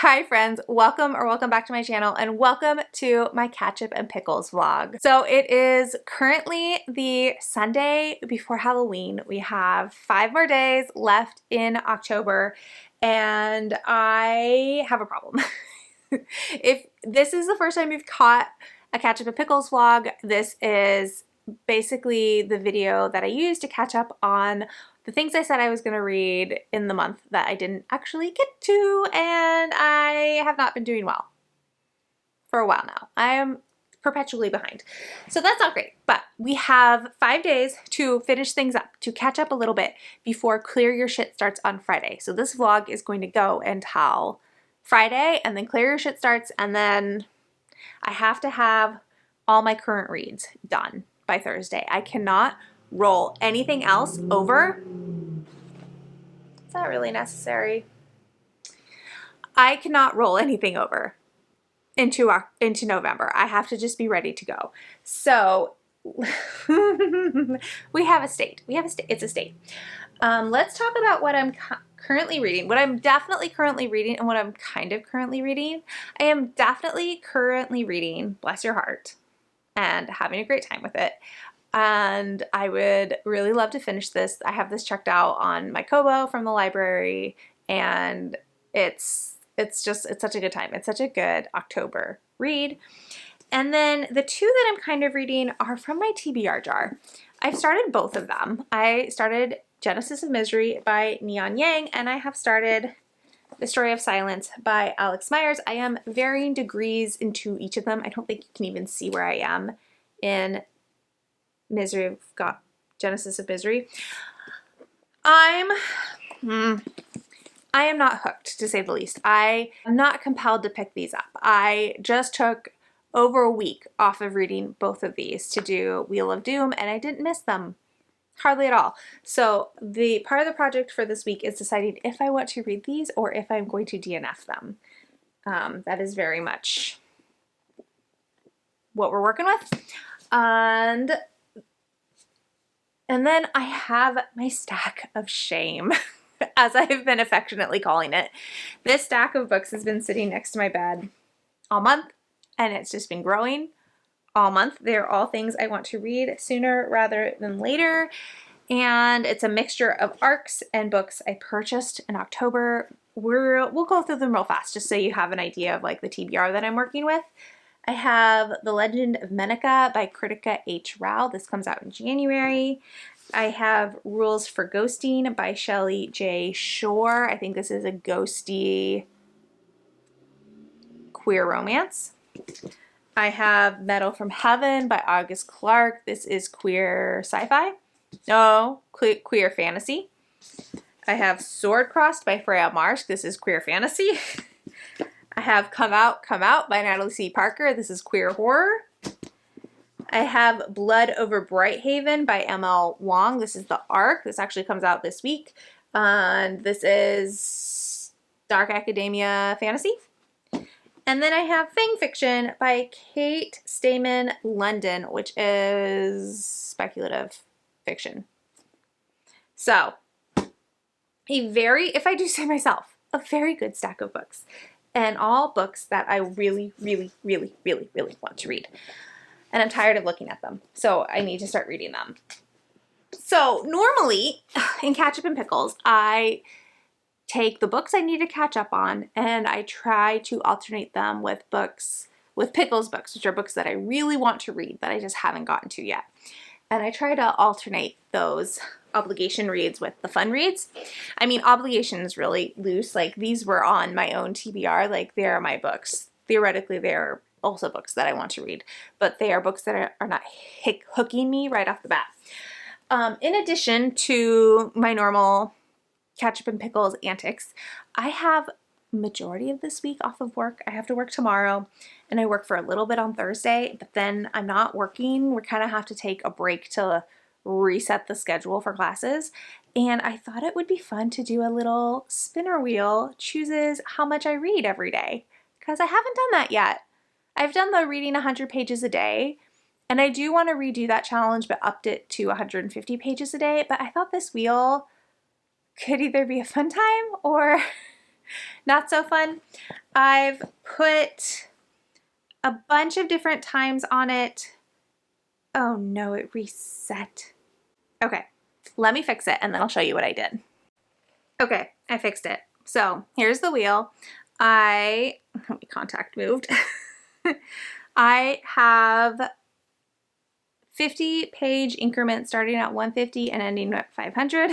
Hi friends, welcome back to my channel and welcome to my Ketchup and Pickles vlog. So it is currently the Sunday before Halloween. We have 5 more days left in October and I have a problem. If this is the first time you've caught a Ketchup and Pickles vlog, this is basically the video that I used to catch up on the things I said I was going to read in the month that I didn't actually get to, and I have not been doing well for a while now. I am perpetually behind. So that's not great, but we have 5 days to finish things up, to catch up a little bit before Clear Your Shit starts on Friday. So this vlog is going to go until Friday, and then Clear Your Shit starts, and then I have to have all my current reads done by Thursday. I cannot roll anything else over. Is that really necessary? I cannot roll anything over into November. I have to just be ready to go. So we have a state. It's a state. Let's talk about what I'm currently reading. What I'm definitely currently reading and what I'm kind of currently reading. I am definitely currently reading Bless Your Heart and having a great time with it. And I would really love to finish this. I have this checked out on my Kobo from the library, and it's such a good time. It's such a good October read. And then the two that I'm kind of reading are from my TBR jar. I've started both of them. I started Genesis of Misery by Neon Yang, and I have started The Story of Silence by Alex Myers. I am varying degrees into each of them. I don't think you can even see where I am in Misery. I've got Genesis of Misery. I am not hooked, to say the least. I am not compelled to pick these up. I just took over a week off of reading both of these to do Wheel of Doom, and I didn't miss them hardly at all. So the part of the project for this week is deciding if I want to read these or if I'm going to DNF them. That is very much what we're working with. And then I have my stack of shame, as I have been affectionately calling it. This stack of books has been sitting next to my bed all month, and it's just been growing all month. They're all things I want to read sooner rather than later, and it's a mixture of arcs and books I purchased in October. We'll go through them real fast just so you have an idea of like the TBR that I'm working with. I have The Legend of Menaka by Kritika H. Rao. This comes out in January. I have Rules for Ghosting by Shelley J. Shore. I think this is a ghosty queer romance. I have Metal from Heaven by August Clark. This is queer sci-fi. No, queer fantasy. I have Sword Crossed by Freya Marsh. This is queer fantasy. I have Come Out by Natalie C. Parker. This is queer horror. I have Blood Over Brighthaven by M.L. Wong. This is the arc. This actually comes out this week. And this is dark academia fantasy. And then I have Fang Fiction by Kate Stamen London, which is speculative fiction. So, if I do say myself, a very good stack of books. And all books that I really, really, really, really, really want to read. And I'm tired of looking at them, so I need to start reading them. So normally, in Ketchup and Pickles, I take the books I need to catch up on, and I try to alternate them with Pickles books, which are books that I really want to read that I just haven't gotten to yet. And I try to alternate those obligation reads with the fun reads. I mean, obligation is really loose. Like, these were on my own TBR. Like, they are my books. Theoretically, they're also books that I want to read, but they are books that are not hooking me right off the bat. In addition to my normal Ketchup and Pickles antics, I have majority of this week off of work. I have to work tomorrow, and I work for a little bit on Thursday, but then I'm not working. We kind of have to take a break to reset the schedule for classes, and I thought it would be fun to do a little spinner wheel chooses how much I read every day, because I haven't done that yet. I've done the reading 100 pages a day, and I do want to redo that challenge but upped it to 150 pages a day, but I thought this wheel could either be a fun time or Not so fun. I've put a bunch of different times on it. Oh no, it reset. Okay, let me fix it and then I'll show you what I did. Okay, I fixed it. So here's the wheel. My contact moved. I have 50-page increments starting at 150 and ending at 500.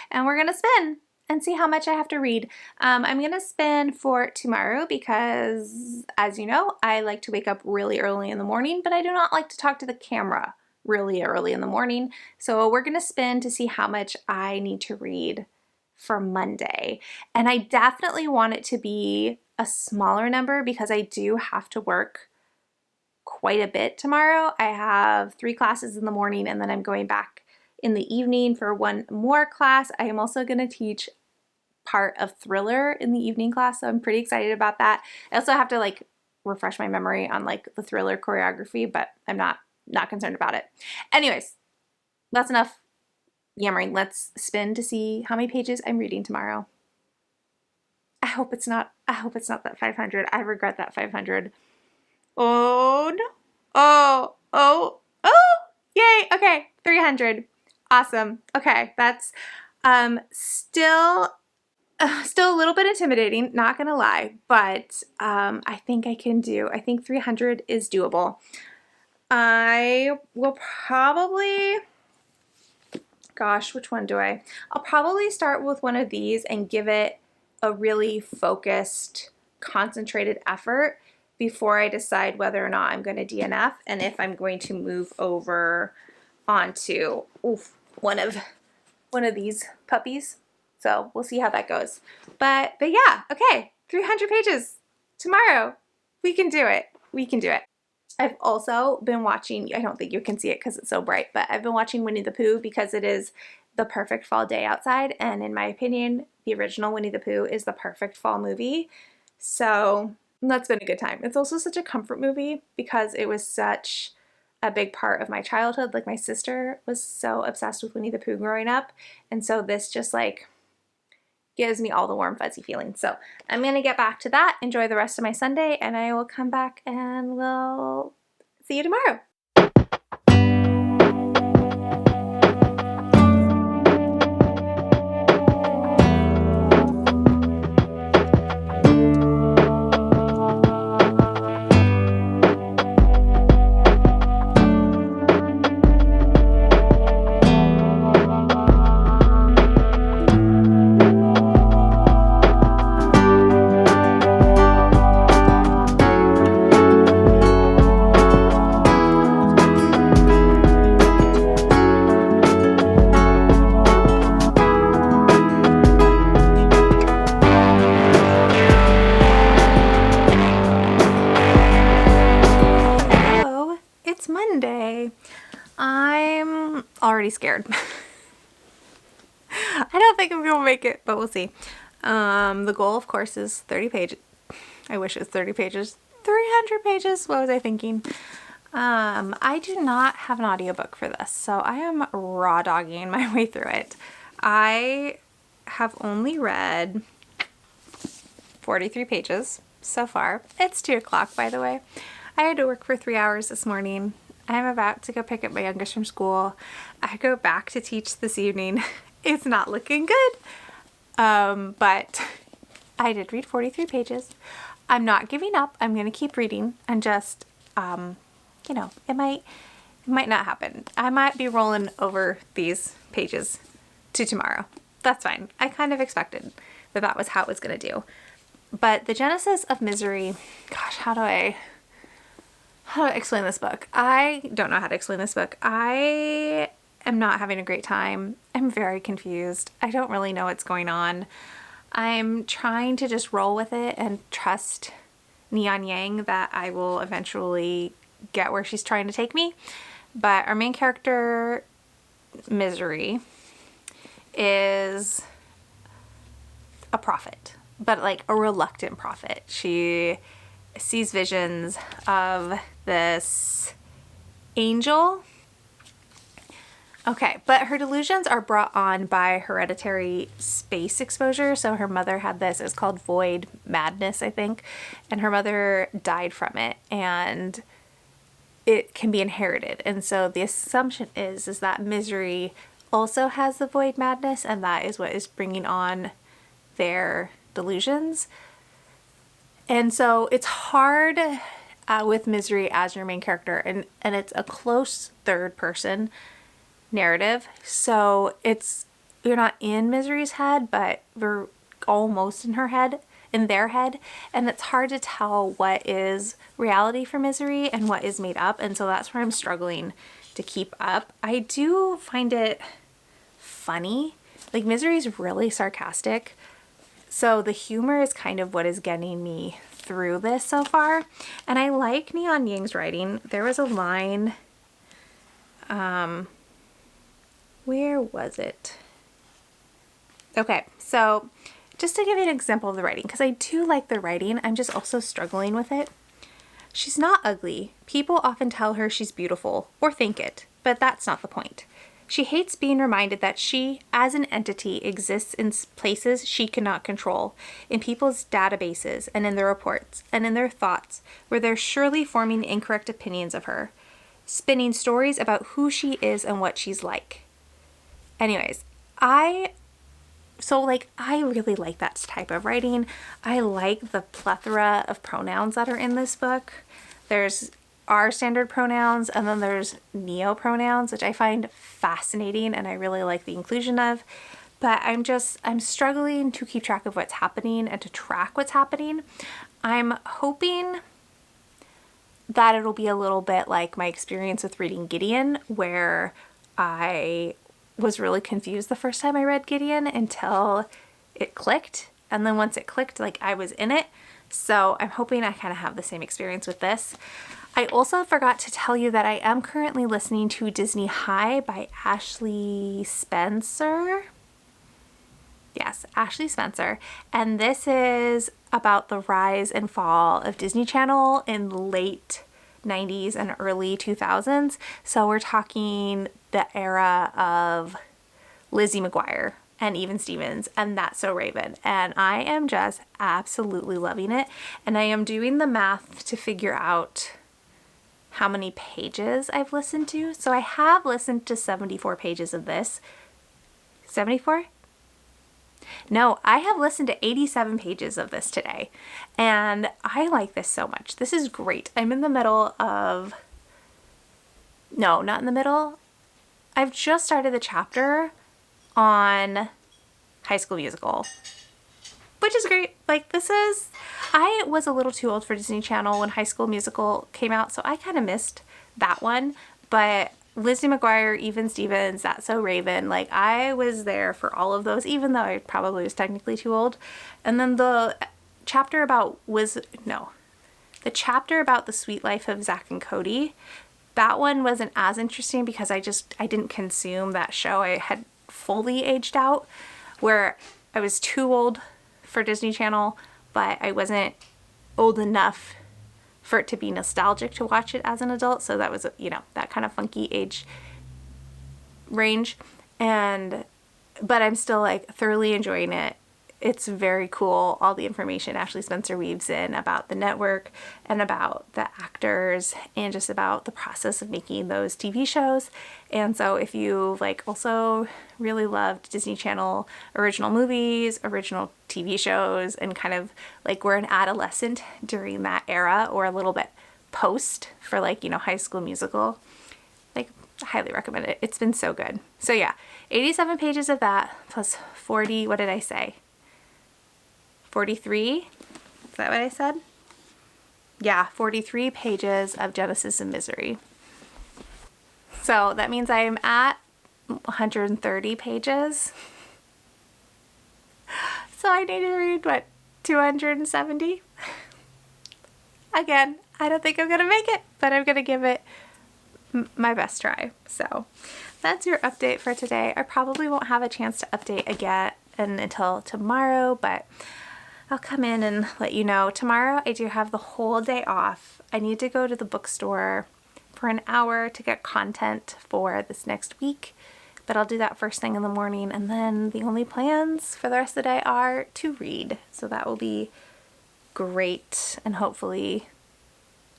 And we're gonna spin and see how much I have to read. I'm gonna spin for tomorrow because, as you know, I like to wake up really early in the morning, but I do not like to talk to the camera really early in the morning. So we're gonna spin to see how much I need to read for Monday. And I definitely want it to be a smaller number because I do have to work quite a bit tomorrow. I have 3 classes in the morning and then I'm going back in the evening for one more class. I am also going to teach part of thriller in the evening class, so I'm pretty excited about that. I also have to like refresh my memory on like the thriller choreography, but I'm not concerned about it. Anyways, that's enough yammering. Let's spin to see how many pages I'm reading tomorrow. I hope it's not that 500. I regret that 500. Oh no. Oh, yay. Okay, 300. Awesome. Okay, that's still a little bit intimidating, not gonna lie, but I think I can do. I think 300 is doable. I will probably, gosh, which one do I? I'll probably start with one of these and give it a really focused, concentrated effort before I decide whether or not I'm going to DNF and if I'm going to move over onto one of these puppies. So we'll see how that goes. But yeah, okay, 300 pages tomorrow. We can do it. We can do it. I've also been watching, I don't think you can see it because it's so bright, but I've been watching Winnie the Pooh because it is the perfect fall day outside. And in my opinion, the original Winnie the Pooh is the perfect fall movie. So that's been a good time. It's also such a comfort movie because it was such a big part of my childhood. Like my sister was so obsessed with Winnie the Pooh growing up. And so this just like gives me all the warm fuzzy feelings. So I'm going to get back to that, enjoy the rest of my Sunday, and I will come back and we'll see you tomorrow. I'm already scared. I don't think I'm gonna make it, but we'll see. The goal, of course, is 30 pages. I wish it was 30 pages. 300 pages. What was I thinking? I do not have an audiobook for this, so I am raw dogging my way through it. I have only read 43 pages so far. It's 2 o'clock, by the way. I had to work for 3 hours this morning. I'm about to go pick up my youngest from school. I go back to teach this evening. It's not looking good, but I did read 43 pages. I'm not giving up. I'm going to keep reading and just, you know, it might not happen. I might be rolling over these pages to tomorrow. That's fine. I kind of expected that was how it was going to do. But the genesis of misery, gosh, how do I explain this book? I don't know how to explain this book. I am not having a great time. I'm very confused. I don't really know what's going on. I'm trying to just roll with it and trust Neon Yang that I will eventually get where she's trying to take me. But our main character, Misery, is a prophet, but like a reluctant prophet. She sees visions of this angel Okay, but her delusions are brought on by hereditary space exposure. So her mother had this, it's called void madness, I think, and her mother died from it, and it can be inherited. And so the assumption is that Misery also has the void madness, and that is what is bringing on their delusions. And so it's hard with Misery as your main character, and it's a close third person narrative. So you're not in Misery's head, but we're almost in her head, in their head, and it's hard to tell what is reality for Misery and what is made up. And so that's where I'm struggling to keep up. I do find it funny. Like, Misery's really sarcastic, so the humor is kind of what is getting me through this so far. And I like Neon Yang's writing. There was a line, where was it? Okay, so just to give you an example of the writing, because I do like the writing, I'm just also struggling with it. She's not ugly. People often tell her she's beautiful, or think it, but that's not the point. She hates being reminded that she, as an entity, exists in places she cannot control, in people's databases, and in their reports, and in their thoughts, where they're surely forming incorrect opinions of her, spinning stories about who she is and what she's like. Anyways, I really like that type of writing. I like the plethora of pronouns that are in this book. There's our standard pronouns, and then there's neo pronouns, which I find fascinating and I really like the inclusion of. But I'm struggling to keep track of what's happening and to track what's happening. I'm hoping that it'll be a little bit like my experience with reading Gideon, where I was really confused the first time I read Gideon until it clicked. And then once it clicked, like, I was in it. So I'm hoping I kind of have the same experience with this. I also forgot to tell you that I am currently listening to Disney High by Ashley Spencer. Yes, Ashley Spencer. And this is about the rise and fall of Disney Channel in the late 90s and early 2000s. So we're talking the era of Lizzie McGuire and Even Stevens and That's So Raven. And I am just absolutely loving it. And I am doing the math to figure out how many pages I've listened to. So I have listened to 74 pages of this. 74? No, I have listened to 87 pages of this today, and I like this so much. This is great. I'm in the middle of, no, not in the middle. I've just started the chapter on High School Musical, which is great. Like, I was a little too old for Disney Channel when High School Musical came out, so I kind of missed that one, but Lizzie McGuire, Even Stevens, That's So Raven, like, I was there for all of those, even though I probably was technically too old. And then the chapter about the chapter about the sweet life of Zach and Cody, that one wasn't as interesting because I didn't consume that show. I had fully aged out, where I was too old for Disney Channel, but I wasn't old enough for it to be nostalgic to watch it as an adult. So that was, that kind of funky age range. But I'm still, like, thoroughly enjoying it. It's very cool, all the information Ashley Spencer weaves in about the network and about the actors and just about the process of making those TV shows. And so if you, like, also really loved Disney Channel original movies, original TV shows, and kind of, like, were an adolescent during that era or a little bit post for, like, High School Musical, like, I highly recommend it. It's been so good. So yeah, 87 pages of that plus 40, what did I say? 43? Is that what I said? Yeah, 43 pages of Genesis and Misery. So that means I'm at 130 pages. So I need to read, 270? Again, I don't think I'm going to make it, but I'm going to give it my best try. So that's your update for today. I probably won't have a chance to update again until tomorrow, but I'll come in and let you know. Tomorrow I do have the whole day off. I need to go to the bookstore for an hour to get content for this next week. But I'll do that first thing in the morning, and then the only plans for the rest of the day are to read. So that will be great, and hopefully,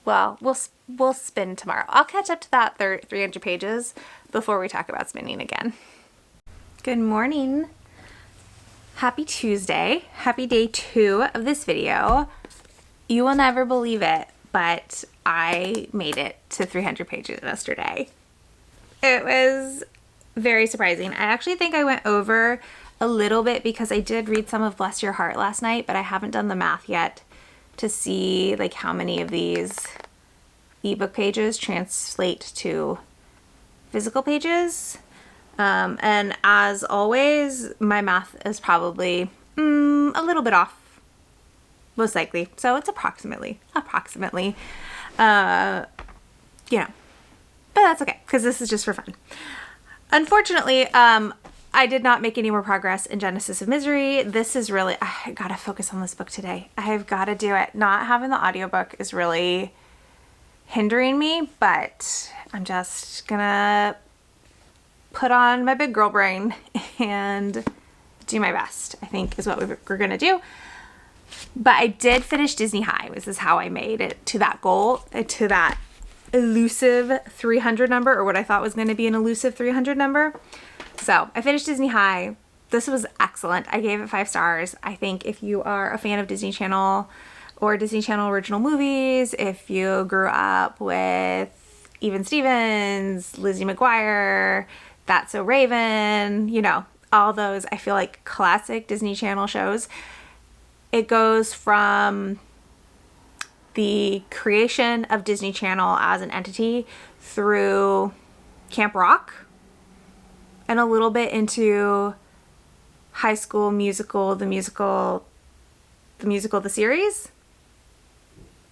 well, we'll spin tomorrow. I'll catch up to that 300 pages before we talk about spinning again. Good morning. Happy Tuesday. Happy day 2 of this video. You will never believe it, but I made it to 300 pages yesterday. It was very surprising. I actually think I went over a little bit because I did read some of Bless Your Heart last night, but I haven't done the math yet to see like how many of these ebook pages translate to physical pages. And as always, my math is probably a little bit off, most likely. So it's approximately, but that's okay because this is just for fun. Unfortunately, I did not make any more progress in Genesis of Misery. This is really, I gotta focus on this book today. I have gotta do it. Not having the audiobook is really hindering me, but I'm just gonna put on my big girl brain and do my best, I think is what we're gonna do. But I did finish Disney High. This is how I made it to that goal, to that elusive 300 number, or what I thought was going to be an elusive 300 number. So I finished Disney High. This was excellent. I gave it 5 stars. I think if you are a fan of Disney Channel or Disney Channel original movies, if you grew up with Even Stevens, Lizzie McGuire, That's So Raven, you know, all those, I feel like classic Disney Channel shows. It goes from the creation of Disney Channel as an entity through Camp Rock and a little bit into High School Musical, the series,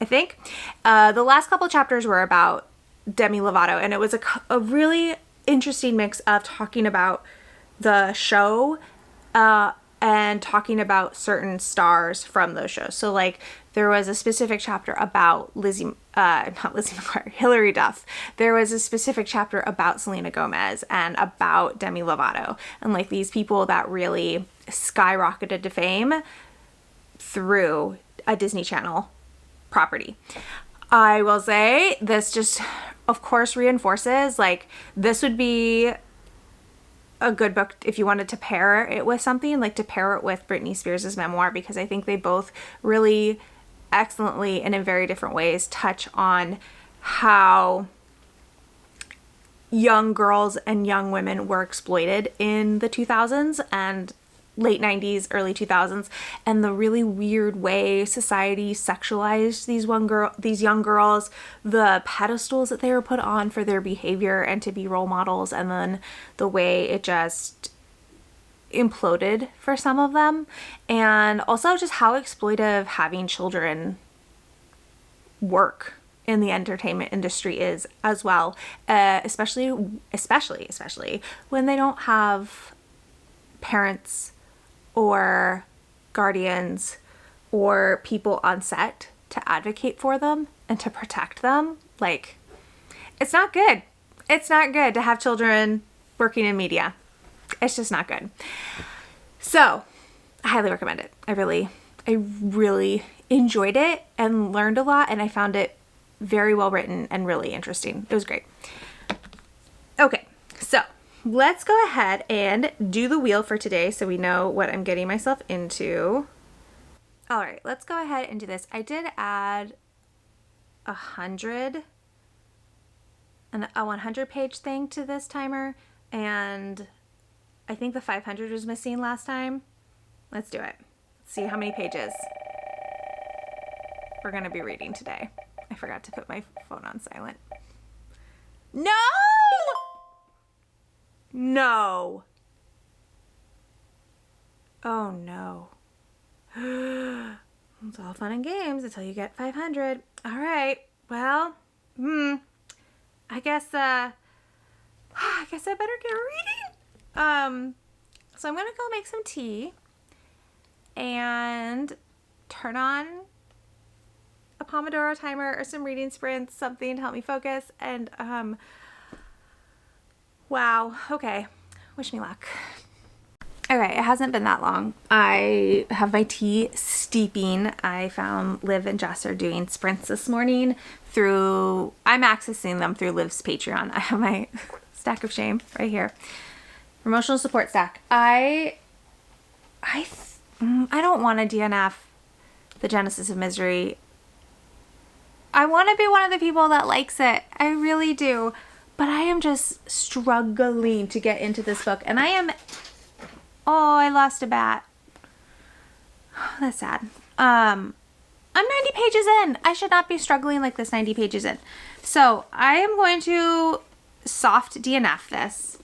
I think. The last couple chapters were about Demi Lovato, and it was a really interesting mix of talking about the show and talking about certain stars from those shows. So like there was a specific chapter about Hilary Duff. There was a specific chapter about Selena Gomez and about Demi Lovato, and like these people that really skyrocketed to fame through a Disney Channel property. I will say this just, of course, reinforces like this would be a good book if you wanted to pair it with something, like to pair it with Britney Spears' memoir, because I think they both really excellently and in very different ways touch on how young girls and young women were exploited in the 2000s and late 90s, early 2000s, and the really weird way society sexualized these young girls, the pedestals that they were put on for their behavior and to be role models, and then the way it just imploded for some of them, and also just how exploitive having children work in the entertainment industry is as well, especially when they don't have parents or guardians or people on set to advocate for them and to protect them. Like, it's not good. It's not good to have children working in media. It's just not good. So I highly recommend it. I really enjoyed it and learned a lot, and I found it very well written and really interesting. It was great. Okay, so let's go ahead and do the wheel for today so we know what I'm getting myself into. All right, let's go ahead and do this. I did add 100 and a 100-page thing to this timer, and I think the 500 was missing last time. Let's do it. Let's see how many pages we're going to be reading today. I forgot to put my phone on silent. No! No. Oh no. It's all fun and games until you get 500. All right. Well, I guess I better get reading. So I'm going to go make some tea and turn on a Pomodoro timer or some reading sprints, something to help me focus. And wow, okay. wish me luck. Okay, it hasn't been that long. I have my tea steeping. I found Liv and Jess are doing sprints this morning through, I'm accessing them through Liv's Patreon. I have my stack of shame right here. Emotional support stack. I don't want to DNF the Genesis of Misery. I want to be one of the people that likes it. I really do. But I am just struggling to get into this book. And I am... Oh, I lost a bat. That's sad. I'm 90 pages in. I should not be struggling like this 90 pages in. So I am going to soft DNF this.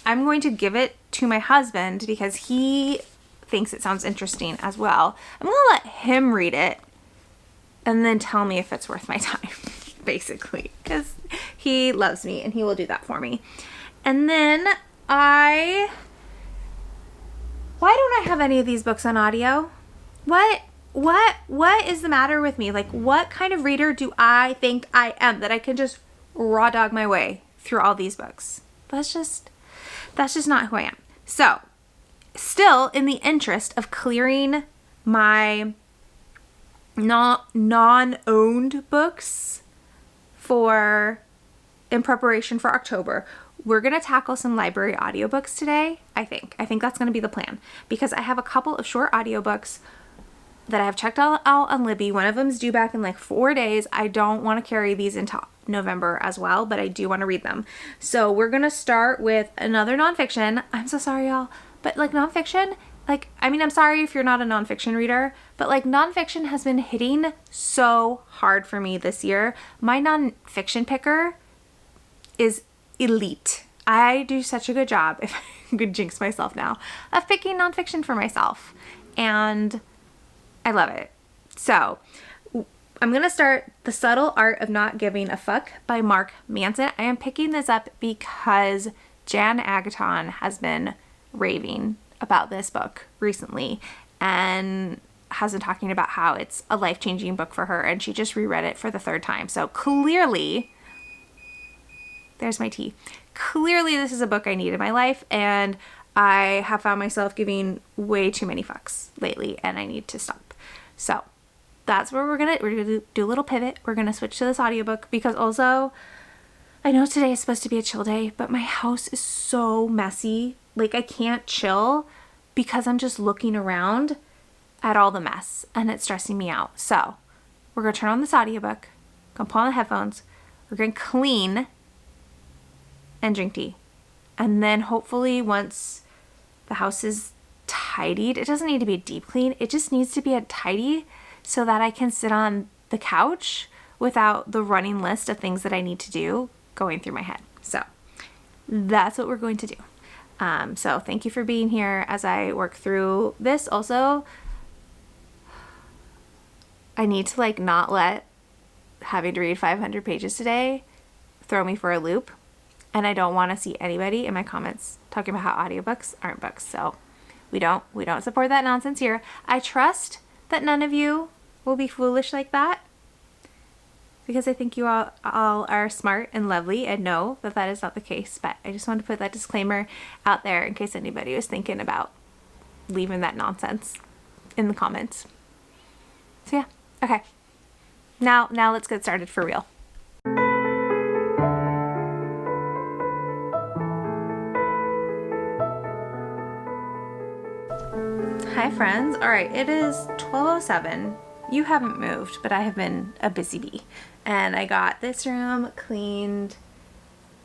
I'm going to give it to my husband because he thinks it sounds interesting as well. I'm going to let him read it and then tell me if it's worth my time, basically, because he loves me and he will do that for me. And then why don't I have any of these books on audio? What is the matter with me? Like, what kind of reader do I think I am that I can just raw dog my way through all these books? That's just not who I am. So, still in the interest of clearing my non-owned books in preparation for October, we're going to tackle some library audiobooks today, I think. I think that's going to be the plan because I have a couple of short audiobooks that I have checked out on Libby. One of them is due back in like 4 days. I don't want to carry these into November as well, but I do want to read them. So we're going to start with another nonfiction. I'm so sorry, y'all, but like nonfiction, I'm sorry if you're not a nonfiction reader, but like nonfiction has been hitting so hard for me this year. My nonfiction picker is elite. I do such a good job, if I could jinx myself now, of picking nonfiction for myself. And I love it. So I'm going to start The Subtle Art of Not Giving a Fuck by Mark Manson. I am picking this up because Jan Agaton has been raving about this book recently and has been talking about how it's a life-changing book for her, and she just reread it for the 3rd time. So clearly, there's my tea. Clearly this is a book I need in my life, and I have found myself giving way too many fucks lately, and I need to stop. So that's where we're gonna do a little pivot. We're gonna switch to this audiobook because also I know today is supposed to be a chill day, but my house is so messy. Like, I can't chill because I'm just looking around at all the mess and it's stressing me out. So we're gonna turn on this audiobook, gonna put on the headphones, we're gonna clean and drink tea. And then hopefully once the house is tidied, it doesn't need to be a deep clean, it just needs to be a tidy so that I can sit on the couch without the running list of things that I need to do going through my head. So that's what we're going to do. So thank you for being here as I work through this. Also, I need to like not let having to read 500 pages today throw me for a loop. And I don't want to see anybody in my comments talking about how audiobooks aren't books. So we don't support that nonsense here. I trust that none of you will be foolish like that, because I think you all are smart and lovely and know that that is not the case. But I just wanted to put that disclaimer out there in case anybody was thinking about leaving that nonsense in the comments. So yeah, okay. Now let's get started for real. Hi friends. All right, it is 12:07. You haven't moved, but I have been a busy bee. And I got this room cleaned.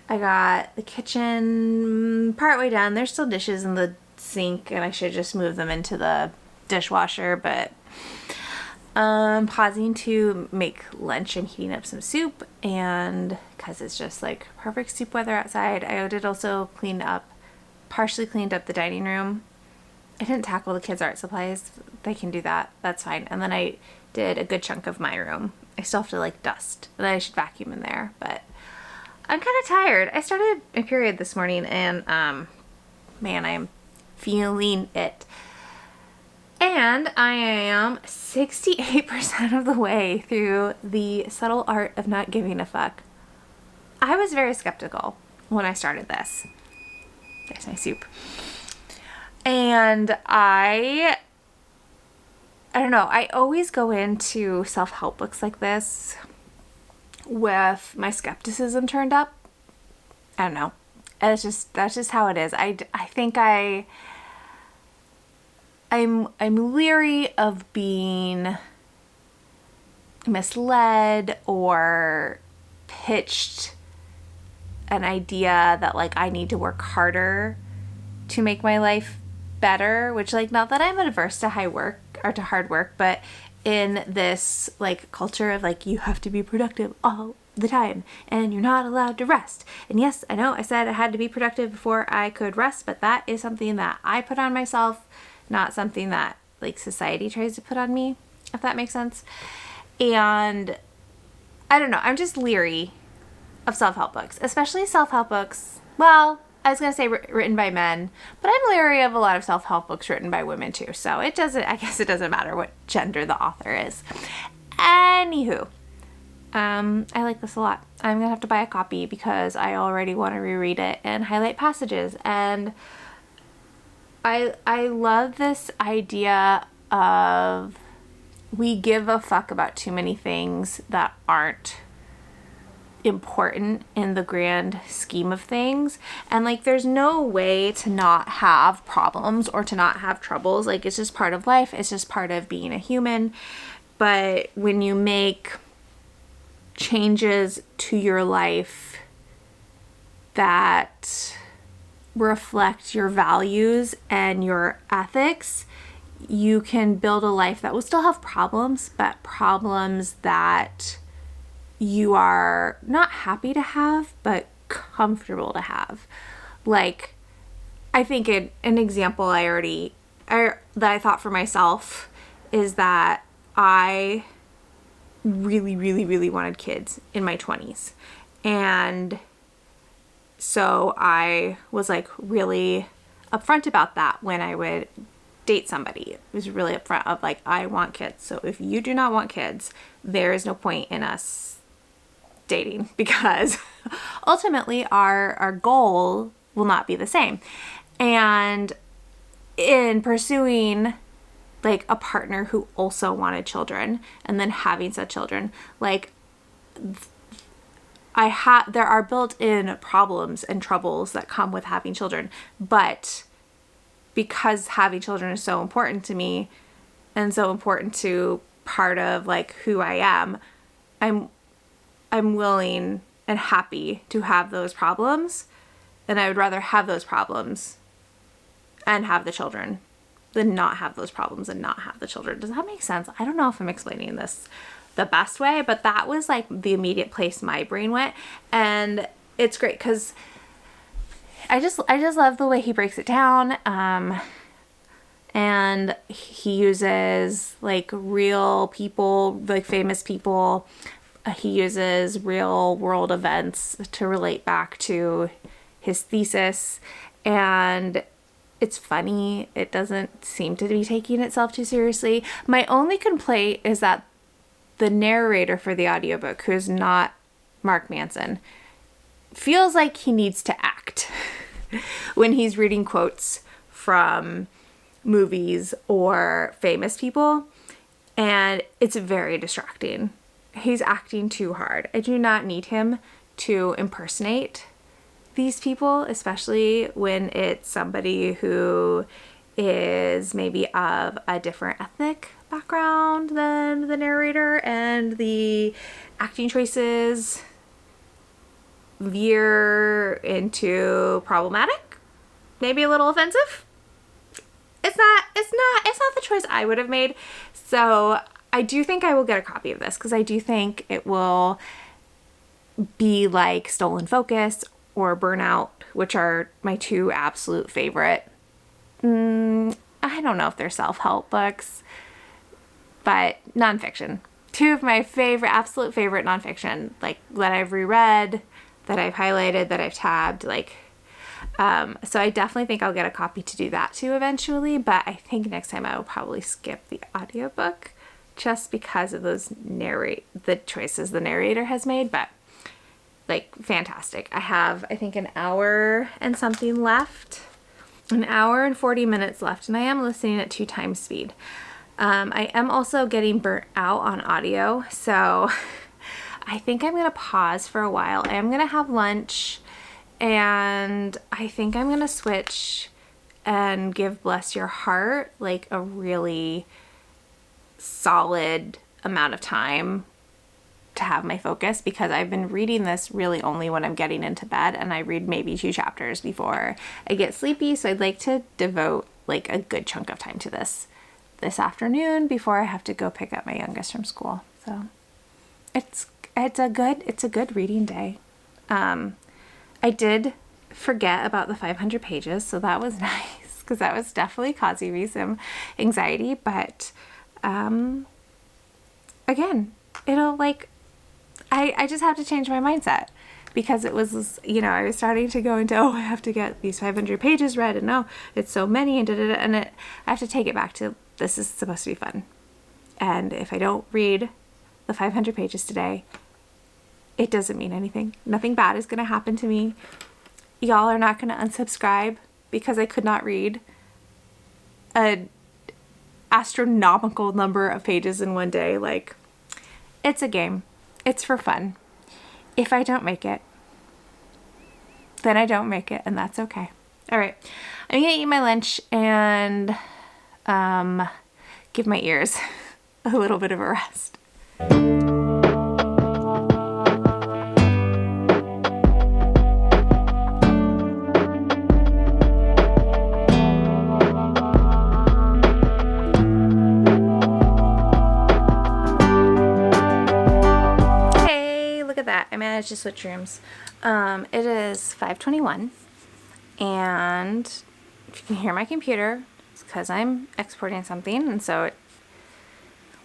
I got the kitchen partway done. There's still dishes in the sink and I should just move them into the dishwasher, but pausing to make lunch and heating up some soup, and because it's just like perfect soup weather outside. I did also partially cleaned up the dining room. I didn't tackle the kids' art supplies. They can do that. That's fine. And then I did a good chunk of my room. I still have to like dust, and I should vacuum in there, but I'm kind of tired. I started my period this morning and man, I'm feeling it. And I am 68% of the way through The Subtle Art of Not Giving a Fuck. I was very skeptical when I started this. There's my soup. And I don't know, I always go into self-help books like this with my skepticism turned up. I don't know. That's just how it is. I think I'm leery of being misled or pitched an idea that like I need to work harder to make my life better, which like not that I'm adverse to hard work, but in this like culture of like you have to be productive all the time and you're not allowed to rest. And yes, I know I said I had to be productive before I could rest, but that is something that I put on myself, not something that like society tries to put on me, if that makes sense. And I don't know, I'm just leery of self-help books, especially self-help books. Well, I was going to say written by men, but I'm leery of a lot of self-help books written by women too. So I guess it doesn't matter what gender the author is. Anywho, I like this a lot. I'm going to have to buy a copy because I already want to reread it and highlight passages. And I love this idea of we give a fuck about too many things that aren't important in the grand scheme of things. And like there's no way to not have problems or to not have troubles. Like it's just part of life. It's just part of being a human. But when you make changes to your life that reflect your values and your ethics, you can build a life that will still have problems, but problems that you are not happy to have, but comfortable to have. Like, I think an example that I thought for myself is that I really, really, really wanted kids in my 20s. And so I was like really upfront about that when I would date somebody. It was really upfront of like, I want kids. So if you do not want kids, there is no point in us dating because ultimately our goal will not be the same. And in pursuing like a partner who also wanted children and then having such children, like there are built-in problems and troubles that come with having children, but because having children is so important to me and so important to part of like who I am, I'm willing and happy to have those problems, and I would rather have those problems and have the children than not have those problems and not have the children. Does that make sense? I don't know if I'm explaining this the best way, but that was like the immediate place my brain went. And it's great because I just love the way he breaks it down. And he uses like real people, like famous people. He uses real world events to relate back to his thesis. And it's funny. It doesn't seem to be taking itself too seriously. My only complaint is that the narrator for the audiobook, who is not Mark Manson, feels like he needs to act when he's reading quotes from movies or famous people. And it's very distracting. He's acting too hard. I do not need him to impersonate these people, especially when it's somebody who is maybe of a different ethnic background than the narrator, and the acting choices veer into problematic, maybe a little offensive. It's not the choice I would have made. So I do think I will get a copy of this because I do think it will be like Stolen Focus or Burnout, which are my two absolute favorite. I don't know if they're self-help books, but nonfiction. Two of my absolute favorite nonfiction, like that I've reread, that I've highlighted, that I've tabbed, like, so I definitely think I'll get a copy to do that too eventually, but I think next time I will probably skip the audiobook just because of the choices the narrator has made. But like fantastic. I have, I think, an hour and something left, an hour and 40 minutes left, and I am listening at 2 times speed. I am also getting burnt out on audio, so I think I'm gonna pause for a while. I am gonna have lunch, and I think I'm gonna switch and give Bless Your Heart like a really solid amount of time to have my focus, because I've been reading this really only when I'm getting into bed, and I read maybe 2 chapters before I get sleepy. So I'd like to devote like a good chunk of time to this afternoon before I have to go pick up my youngest from school. So it's a good reading day. I did forget about the 500 pages, so that was nice, because that was definitely causing me some anxiety. But again, it'll like, I just have to change my mindset, because it was, you know, I was starting to go into, oh, I have to get these 500 pages read, and no, it's so many, and da-da-da, and I have to take it back to, this is supposed to be fun. And if I don't read the 500 pages today, it doesn't mean anything. Nothing bad is going to happen to me. Y'all are not going to unsubscribe because I could not read an astronomical number of pages in one day. Like, it's a game. It's for fun. If I don't make it, then I don't make it, and that's okay. All right, I'm gonna eat my lunch and give my ears a little bit of a rest. I managed to switch rooms. It is 5:21, and if you can hear my computer, it's because I'm exporting something, and so it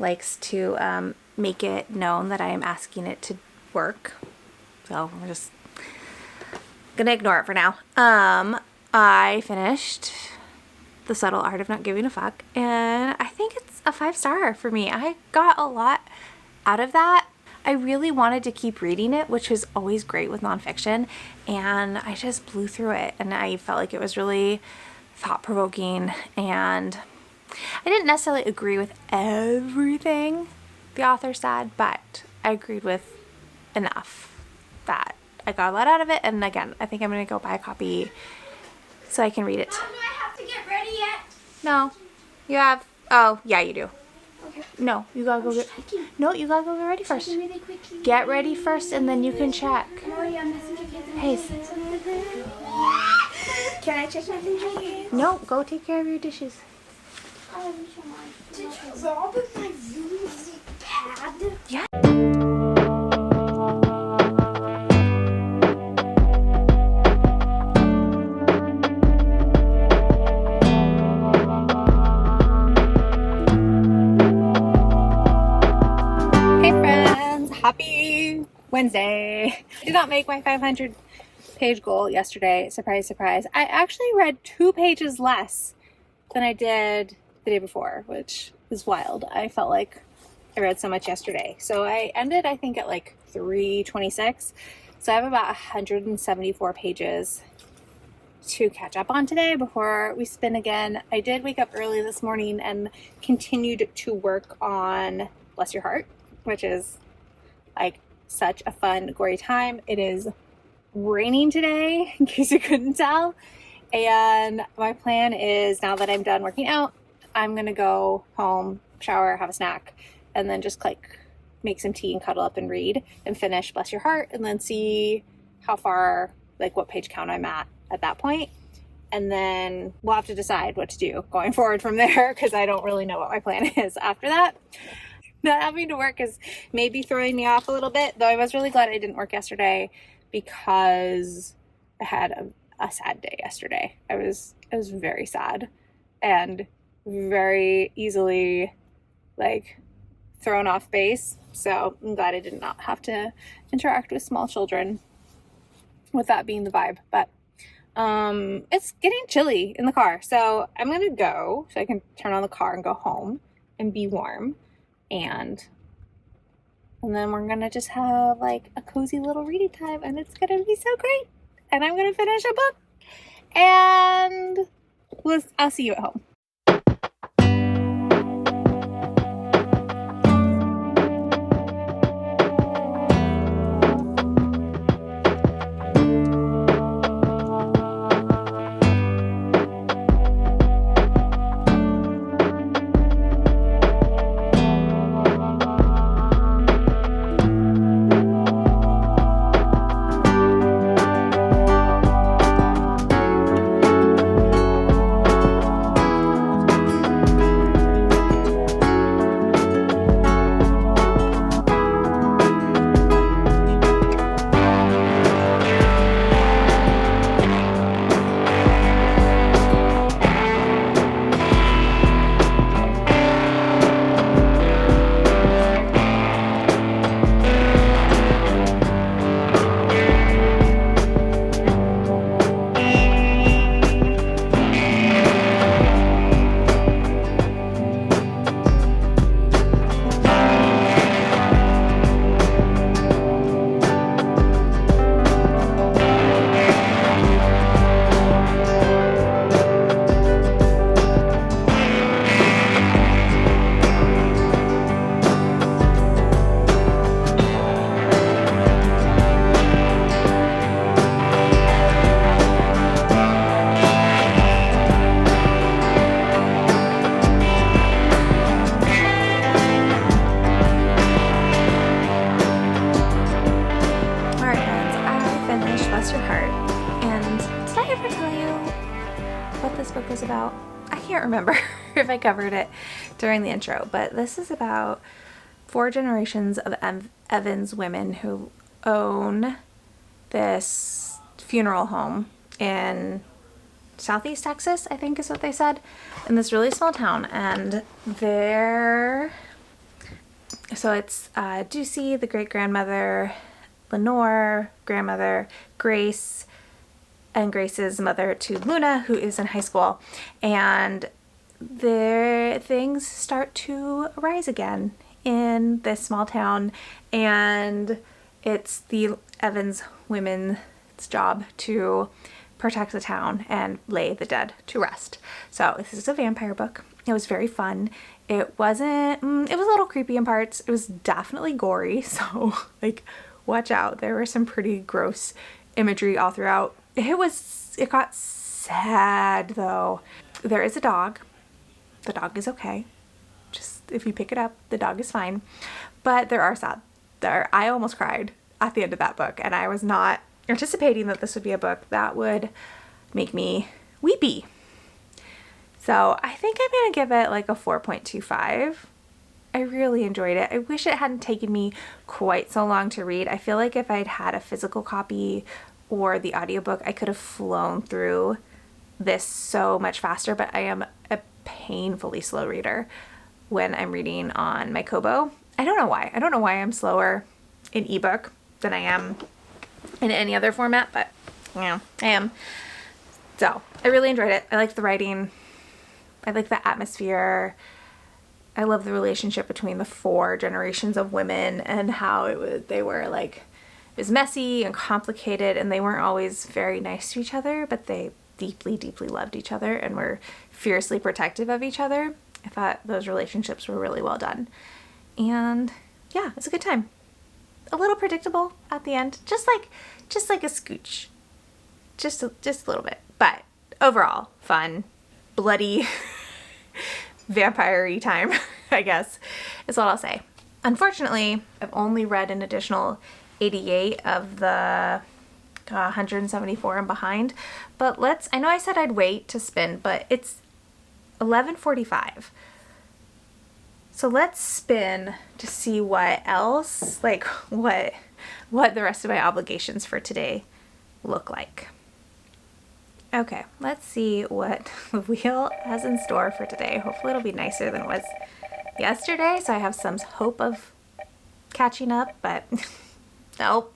likes to make it known that I am asking it to work. So I'm just gonna ignore it for now. I finished The Subtle Art of Not Giving a Fuck, and I think it's a 5-star for me. I got a lot out of that. I really wanted to keep reading it, which is always great with nonfiction, and I just blew through it, and I felt like it was really thought-provoking, and I didn't necessarily agree with everything the author said, but I agreed with enough that I got a lot out of it. And again, I think I'm going to go buy a copy so I can read it. Mom, do I have to get ready yet? No. You have... Oh, yeah, you do. Okay. No, you gotta go get... No, you gotta go get ready first. Really quickly. Get ready first, and then you can check. Oh, yeah, messenger kids. Hey. Can I check messenger kids? No, go take care of your dishes. Oh, did you rob my room's pad? Yeah. Happy Wednesday. I did not make my 500 page goal yesterday. Surprise, surprise. I actually read 2 pages less than I did the day before, which is wild. I felt like I read so much yesterday. So I ended, I think, at like 326. So I have about 174 pages to catch up on today before we spin again. I did wake up early this morning and continued to work on Bless Your Heart, which is like such a fun, gory time. It is raining today, in case you couldn't tell. And my plan is, now that I'm done working out, I'm gonna go home, shower, have a snack, and then just like make some tea and cuddle up and read and finish Bless Your Heart, and then see how far, like what page count I'm at that point. And then we'll have to decide what to do going forward from there, because I don't really know what my plan is after that. Not having to work is maybe throwing me off a little bit, though I was really glad I didn't work yesterday, because I had a sad day yesterday. I was very sad and very easily like thrown off base. So I'm glad I did not have to interact with small children, with that being the vibe. But it's getting chilly in the car, so I'm gonna go so I can turn on the car and go home and be warm. And And then we're gonna just have like a cozy little reading time, and it's gonna be so great. And I'm gonna finish a book, and I'll see you at home. Was about. I can't remember if I covered it during the intro, but this is about 4 generations of Evans women who own this funeral home in Southeast Texas, I think is what they said, in this really small town. And so it's Ducey, the great-grandmother, Lenore, grandmother, Grace, and Grace's mother to Luna, who is in high school, and their things start to rise again in this small town, and it's the Evans women's job to protect the town and lay the dead to rest. So this is a vampire book. It was very fun. It wasn't, it was a little creepy in parts. It was definitely gory, so like watch out. There were some pretty gross imagery all throughout. It got sad though. There is a dog. The dog is okay. Just if you pick it up, the dog is fine. But there are sad. I almost cried at the end of that book, and I was not anticipating that this would be a book that would make me weepy. So I think I'm gonna give it like a 4.25. I really enjoyed it. I wish it hadn't taken me quite so long to read. I feel like if I'd had a physical copy or the audiobook, I could have flown through this so much faster, but I am a painfully slow reader when I'm reading on my Kobo. I don't know why. I don't know why I'm slower in ebook than I am in any other format, but yeah, I am. So I really enjoyed it. I liked the writing. I like the atmosphere. I love the relationship between the 4 generations of women and how they were like, it was messy and complicated, and they weren't always very nice to each other, but they deeply, deeply loved each other and were fiercely protective of each other. I thought those relationships were really well done. And yeah, it's a good time. A little predictable at the end, just like a scooch. Just a little bit. But overall, fun, bloody, vampire-y time, I guess, is what I'll say. Unfortunately, I've only read an additional 88 of the 174 I'm behind, but I know I said I'd wait to spin, but it's 11:45. So let's spin to see what else, like what the rest of my obligations for today look like. Okay, let's see what the wheel has in store for today. Hopefully it'll be nicer than it was yesterday, so I have some hope of catching up, but nope.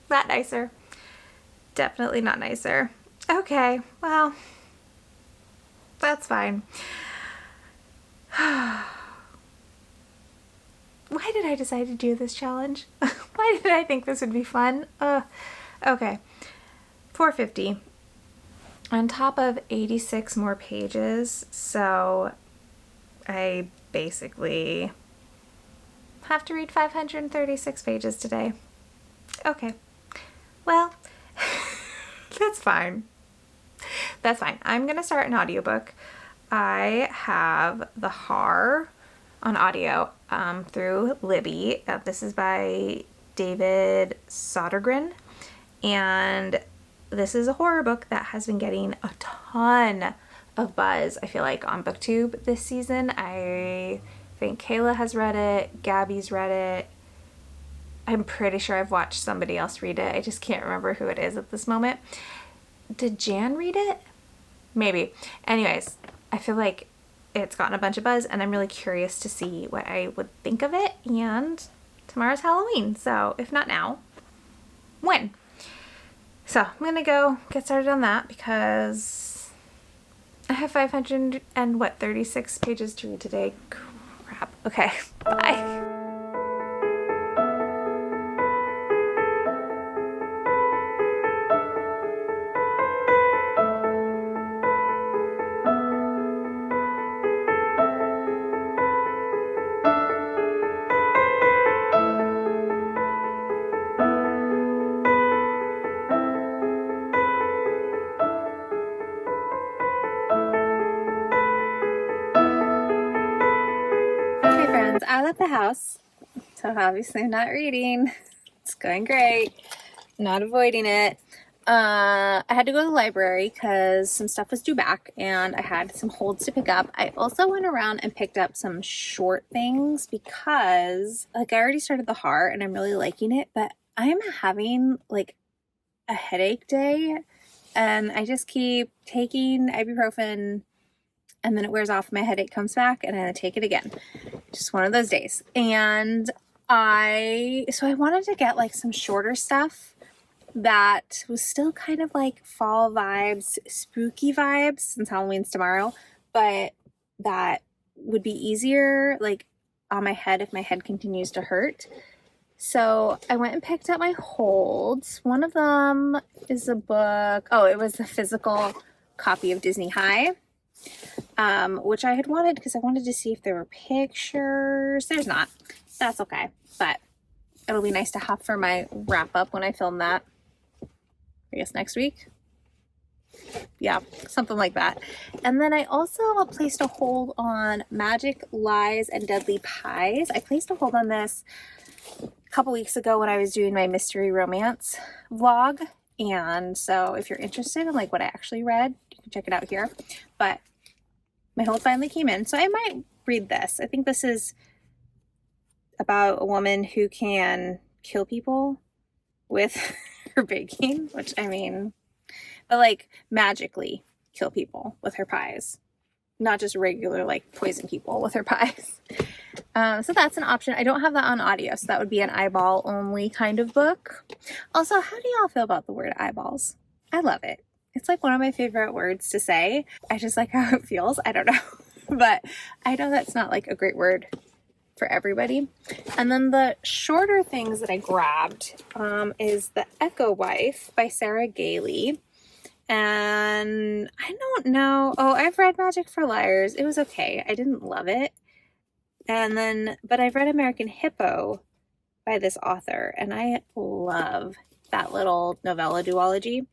Not nicer. Definitely not nicer. Okay, well, that's fine. Why did I decide to do this challenge? Why did I think this would be fun? Okay. 450. On top of 86 more pages, so I basically have to read 536 pages today. Okay. Well, that's fine. That's fine. I'm going to start an audiobook. I have The Har on audio through Libby. This is by David Sodergren. And this is a horror book that has been getting a ton of buzz, I feel like, on BookTube this season. I think Kayla has read it. Gabby's read it. I'm pretty sure I've watched somebody else read it. I just can't remember who it is at this moment. Did Jan read it? Maybe. Anyways, I feel like it's gotten a bunch of buzz, and I'm really curious to see what I would think of it. And tomorrow's Halloween, so if not now, when? So I'm gonna go get started on that because I have 36 pages to read today. Crap. Okay. Bye. Okay, friends, I left the house, so obviously I'm not reading. It's going great. I'm not avoiding it. I had to go to the library because some stuff was due back and I had some holds to pick up. I also went around and picked up some short things because like I already started The Har and I'm really liking it, but I'm having like a headache day and I just keep taking ibuprofen and then it wears off, my headache comes back and I take it again. Just one of those days. And I wanted to get like some shorter stuff that was still kind of like fall vibes, spooky vibes, since Halloween's tomorrow, but that would be easier like on my head if my head continues to hurt. So I went and picked up my holds. One of them is a book. Oh, it was a physical copy of Disney High, which I had wanted because I wanted to see if there were pictures. There's not. That's okay. But it'll be nice to have for my wrap up when I film that. I guess next week. Yeah, something like that. And then I also placed a hold on Magic, Lies, and Deadly Pies. I placed a hold on this a couple weeks ago when I was doing my mystery romance vlog. And so if you're interested in like what I actually read, you can check it out here. But my hold finally came in, so I might read this. I think this is about a woman who can kill people with her baking, which I mean, but like magically kill people with her pies, not just regular like poison people with her pies. So that's an option. I don't have that on audio, so that would be an eyeball only kind of book. Also, how do y'all feel about the word eyeballs? I love it. It's like one of my favorite words to say. I just like how it feels. I don't know, but I know that's not like a great word for everybody. And then the shorter things that I grabbed is The Echo Wife by Sarah Gailey. And I don't know. Oh, I've read Magic for Liars. It was okay. I didn't love it. And then, but I've read American Hippo by this author, and I love that little novella duology.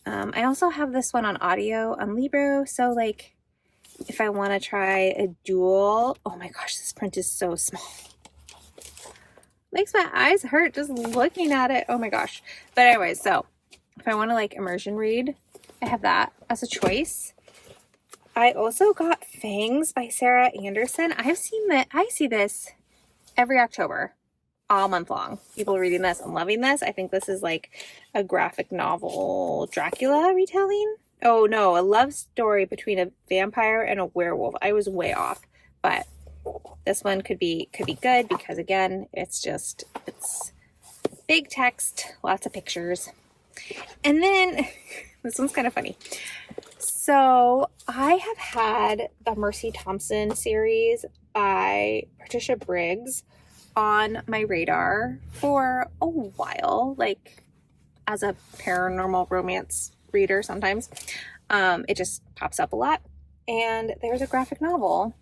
I also have this one on audio on Libro, so like if I want to try a dual, oh my gosh, this print is so small. Makes my eyes hurt just looking at it. Oh my gosh. But anyways, so if I want to like immersion read, I have that as a choice. I also got Fangs by Sarah Anderson. I see this every October, all month long. People reading this and loving this. I think this is like a graphic novel Dracula retelling. Oh no, a love story between a vampire and a werewolf. I was way off, but this one could be good because again, it's big text, lots of pictures. And then this one's kind of funny. So I have had the Mercy Thompson series by Patricia Briggs on my radar for a while, like as a paranormal romance reader sometimes. It just pops up a lot. And there's a graphic novel.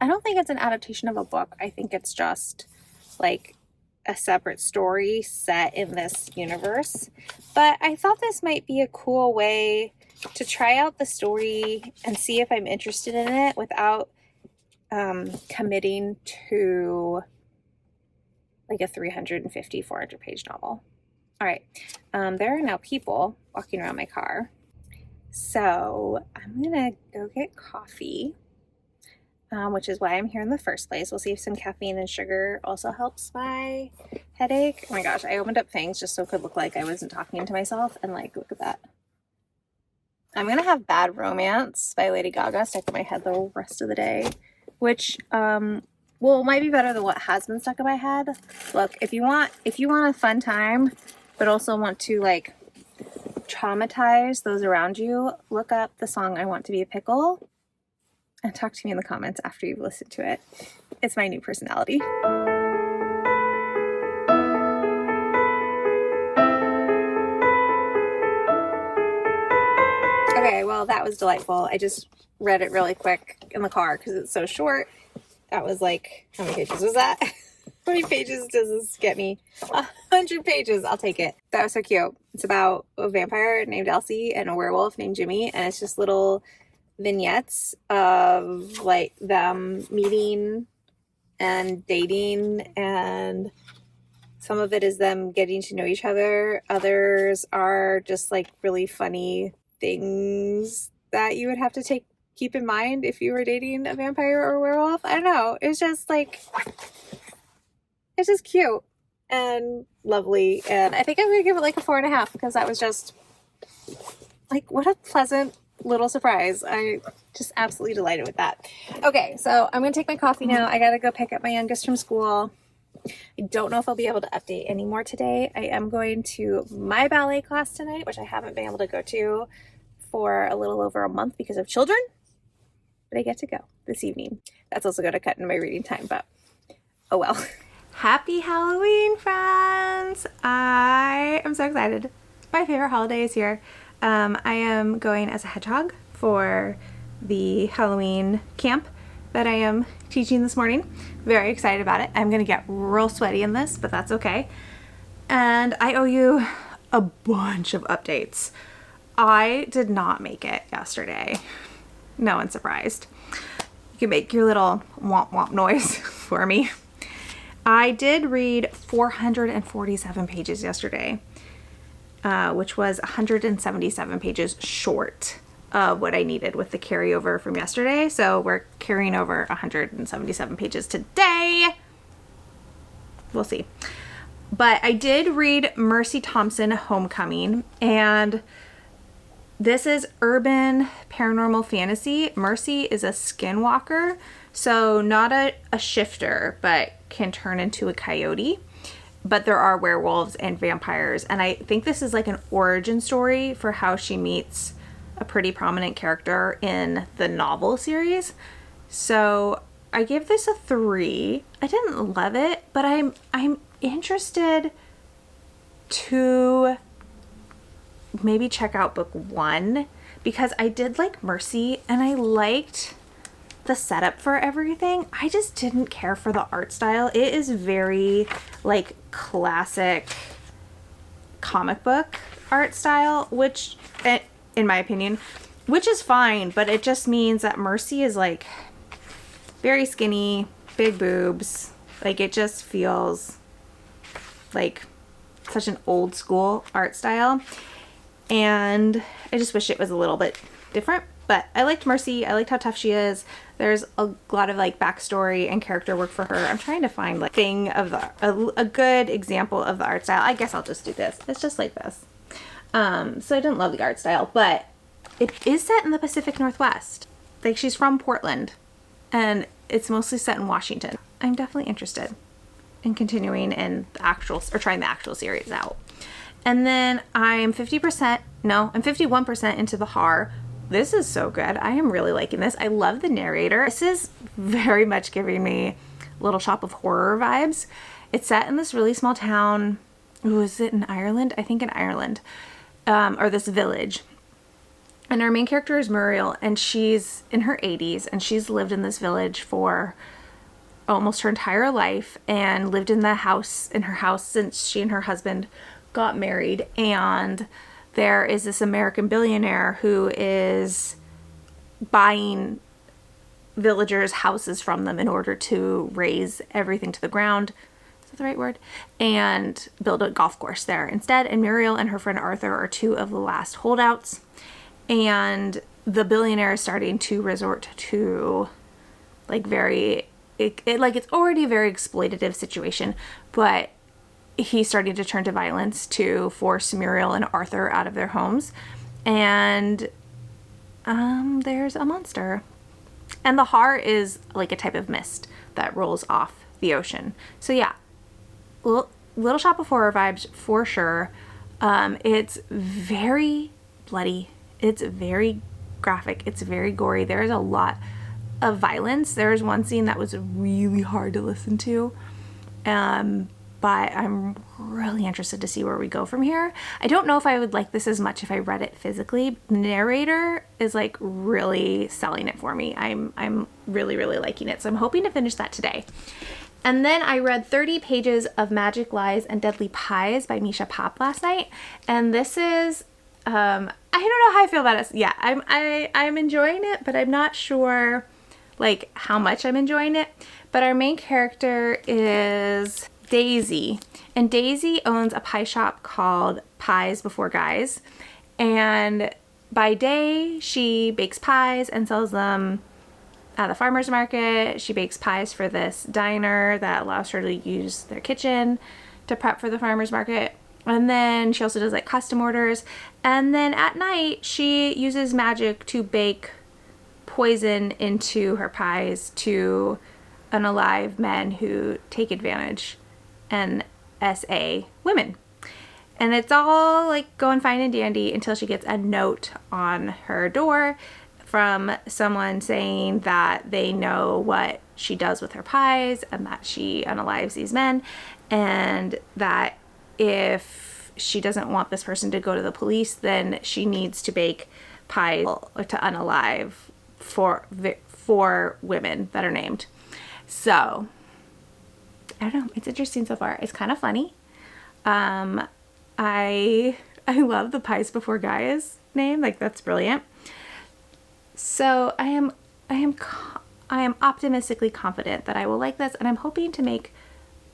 I don't think it's an adaptation of a book. I think it's just like a separate story set in this universe. But I thought this might be a cool way to try out the story and see if I'm interested in it without committing to like a 350, 400 page novel. All right, there are now people walking around my car. So I'm gonna go get coffee, which is why I'm here in the first place. We'll see if some caffeine and sugar also helps my headache. Oh my gosh, I opened up Fangs just so it could look like I wasn't talking to myself, and like, look at that. I'm gonna have Bad Romance by Lady Gaga stuck in my head the rest of the day, which well, it might be better than what has been stuck in my head. Look, if you want a fun time, but also want to like traumatize those around you, look up the song I Want to Be a Pickle and talk to me in the comments after you've listened to it. It's my new personality. Okay, well, that was delightful. I just read it really quick in the car because it's so short. That was like, how many pages was that? How many pages does this get me? 100 pages. I'll take it. That was so cute. It's about a vampire named Elsie and a werewolf named Jimmy, and it's just little vignettes of like them meeting and dating, and some of it is them getting to know each other. Others are just like really funny things that you would have to keep in mind if you were dating a vampire or a werewolf. I don't know. It's just like, it's just cute and lovely. And I think I'm gonna give it like a 4.5 because that was just like, what a pleasant little surprise. I just absolutely delighted with that. Okay, so I'm gonna take my coffee now. I gotta go pick up my youngest from school. I don't know if I'll be able to update anymore today. I am going to my ballet class tonight, which I haven't been able to go to for a little over a month because of children, but I get to go this evening. That's also going to cut into my reading time, but oh well. Happy Halloween, friends! I am so excited. My favorite holiday is here. I am going as a hedgehog for the Halloween camp that I am teaching this morning. Very excited about it. I'm going to get real sweaty in this, but that's okay. And I owe you a bunch of updates. I did not make it yesterday. No one's surprised. You can make your little womp womp noise for me. I did read 447 pages yesterday, which was 177 pages short of what I needed with the carryover from yesterday. So we're carrying over 177 pages today. We'll see. But I did read Mercy Thompson Homecoming, and this is urban paranormal fantasy. Mercy is a skinwalker, so not a shifter, but can turn into a coyote. But there are werewolves and vampires, and I think this is like an origin story for how she meets a pretty prominent character in the novel series. So I gave this a 3. I didn't love it, but I'm interested to maybe check out book 1 because I did like Mercy and I liked the setup for everything. I just didn't care for the art style. It is very like classic comic book art style, which in my opinion, which is fine, but it just means that Mercy is like very skinny, big boobs. Like it just feels like such an old school art style. And I just wish it was a little bit different, but I liked Mercy. I liked how tough she is. There's a lot of like backstory and character work for her. I'm trying to find like a good example of the art style. I guess I'll just do this. It's just like this. So I didn't love the art style, but it is set in the Pacific Northwest. Like she's from Portland and it's mostly set in Washington. I'm definitely interested in continuing in the actual, or trying the actual series out. And then I'm 51% into the horror. This is so good. I am really liking this. I love the narrator. This is very much giving me Little Shop of Horror vibes. It's set in this really small town. Ooh, is it in Ireland? I think in Ireland. Or this village. And our main character is Muriel, and she's in her 80s, and she's lived in this village for almost her entire life and lived in her house since she and her husband got married. And there is this American billionaire who is buying villagers' houses from them in order to raise everything to the ground. Is that the right word? And build a golf course there instead. And Muriel and her friend Arthur are two of the last holdouts. And the billionaire is starting to resort to like it's already a very exploitative situation, but he's starting to turn to violence to force Muriel and Arthur out of their homes. And there's a monster. And the har is like a type of mist that rolls off the ocean. So yeah, Little Shop of Horror vibes for sure. It's very bloody. It's very graphic. It's very gory. There's a lot of violence. There's one scene that was really hard to listen to. But I'm really interested to see where we go from here. I don't know if I would like this as much if I read it physically. The narrator is like really selling it for me. I'm really, really liking it. So I'm hoping to finish that today. And then I read 30 pages of Magic Lies and Deadly Pies by Misha Pop last night. And this is, I don't know how I feel about it. Yeah, I'm enjoying it, but I'm not sure like how much I'm enjoying it. But our main character is Daisy, and Daisy owns a pie shop called Pies Before Guys, and by day she bakes pies and sells them at the farmer's market. She bakes pies for this diner that allows her to use their kitchen to prep for the farmer's market, and then she also does like custom orders. And then at night she uses magic to bake poison into her pies to unalive men who take advantage and SA women. And it's all like going fine and dandy until she gets a note on her door from someone saying that they know what she does with her pies and that she unalives these men, and that if she doesn't want this person to go to the police, then she needs to bake pies to unalive for women that are named. So I don't know. It's interesting so far. It's kind of funny. I love the Pies Before Guys name. Like, that's brilliant. So I am optimistically confident that I will like this, and I'm hoping to make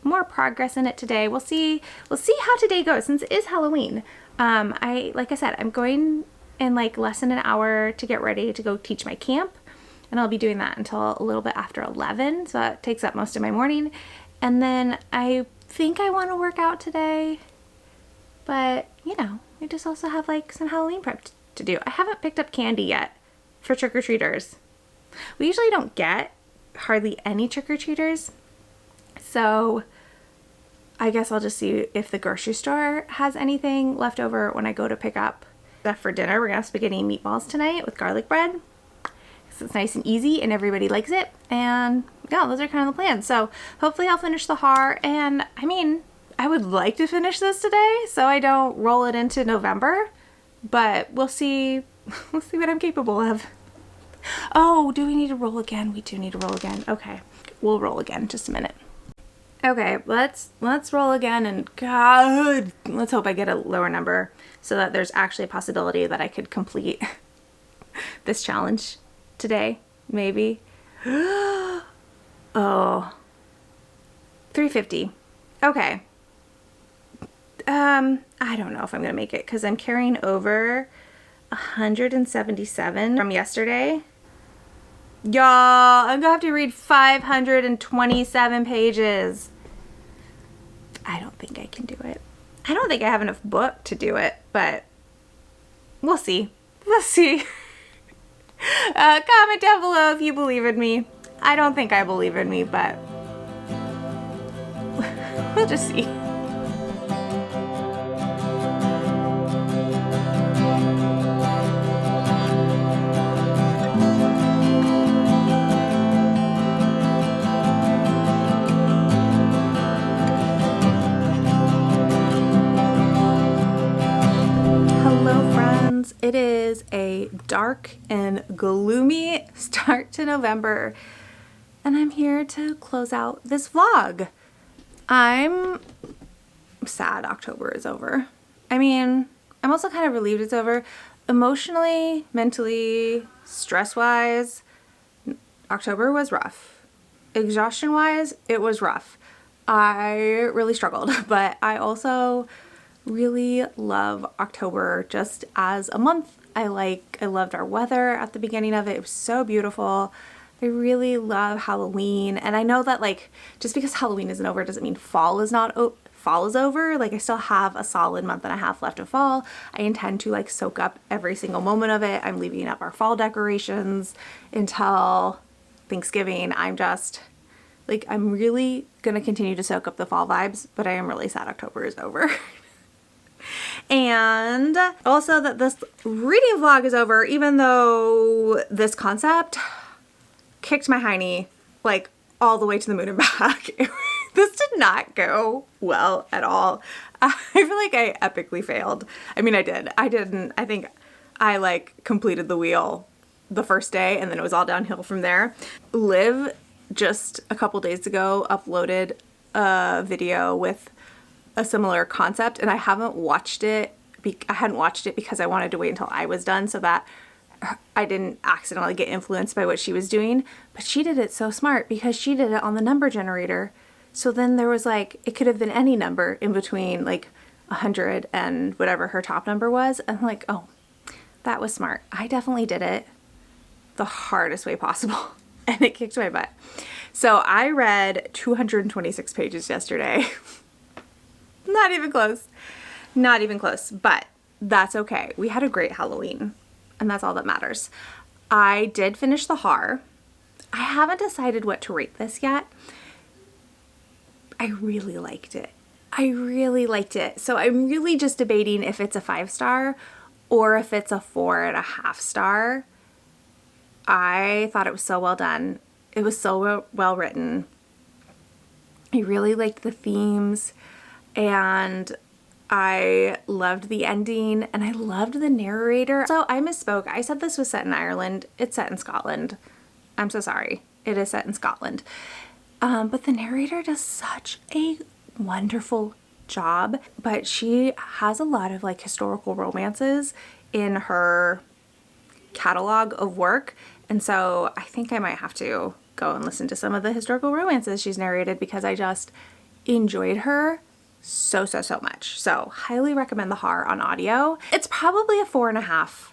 more progress in it today. We'll see how today goes since it is Halloween. Like I said, I'm going in like less than an hour to get ready to go teach my camp, and I'll be doing that until a little bit after 11. So that takes up most of my morning. And then I think I want to work out today, but you know, we just also have like some Halloween prep to do. I haven't picked up candy yet for trick-or-treaters. We usually don't get hardly any trick-or-treaters, so I guess I'll just see if the grocery store has anything left over when I go to pick up stuff for dinner. We're gonna have spaghetti and meatballs tonight with garlic bread. It's nice and easy and everybody likes it, and yeah, those are kind of the plans. So hopefully I'll finish the har, and I mean, I would like to finish this today so I don't roll it into November, but we'll see what I'm capable of. Oh, do we need to roll again? We do need to roll again. Okay, we'll roll again in just a minute. Okay, let's roll again, and God, let's hope I get a lower number so that there's actually a possibility that I could complete this challenge today, maybe. Oh, 350. Okay. I don't know if I'm gonna make it because I'm carrying over 177 from yesterday. Y'all, I'm gonna have to read 527 pages. I don't think I can do it. I don't think I have enough book to do it, but we'll see. We'll see. Comment down below if you believe in me. I don't think I believe in me, but we'll just see. friends. It is a dark and gloomy start to November, and I'm here to close out this vlog. I'm sad October is over. I mean, I'm also kind of relieved it's over. Emotionally, mentally, stress-wise, October was rough. Exhaustion-wise, it was rough. I really struggled, but I also really love October just as a month. I loved our weather at the beginning of it. It was so beautiful. I really love Halloween, and I know that like just because Halloween isn't over doesn't mean fall is over. Like I still have a solid month and a half left of fall. I intend to like soak up every single moment of it. I'm leaving up our fall decorations until Thanksgiving. I'm really gonna continue to soak up the fall vibes, but I am really sad October is over. And also that this reading vlog is over, even though this concept kicked my hiney like all the way to the moon and back. This did not go well at all. I feel like I epically failed. I mean, I did. I didn't. I think I like completed the wheel the first day and then it was all downhill from there. Liv just a couple days ago uploaded a video with a similar concept, and I haven't watched it. I hadn't watched it because I wanted to wait until I was done so that I didn't accidentally get influenced by what she was doing. But she did it so smart because she did it on the number generator. So then there was like, it could have been any number in between like 100 and whatever her top number was. And I'm like, oh, that was smart. I definitely did it the hardest way possible and it kicked my butt. So I read 226 pages yesterday. Not even close. Not even close, but that's okay. We had a great Halloween, and that's all that matters. I did finish the horror. I haven't decided what to rate this yet. I really liked it. I really liked it. So I'm really just debating if it's a 5-star or if it's a 4.5 star. I thought it was so well done. It was so well written. I really liked the themes. And I loved the ending, and I loved the narrator. So I misspoke. I said this was set in Ireland. It's set in Scotland. I'm so sorry. It is set in Scotland. But the narrator does such a wonderful job. But she has a lot of like historical romances in her catalog of work. And so I think I might have to go and listen to some of the historical romances she's narrated because I just enjoyed her so much. So highly recommend the horror on audio. It's probably a 4.5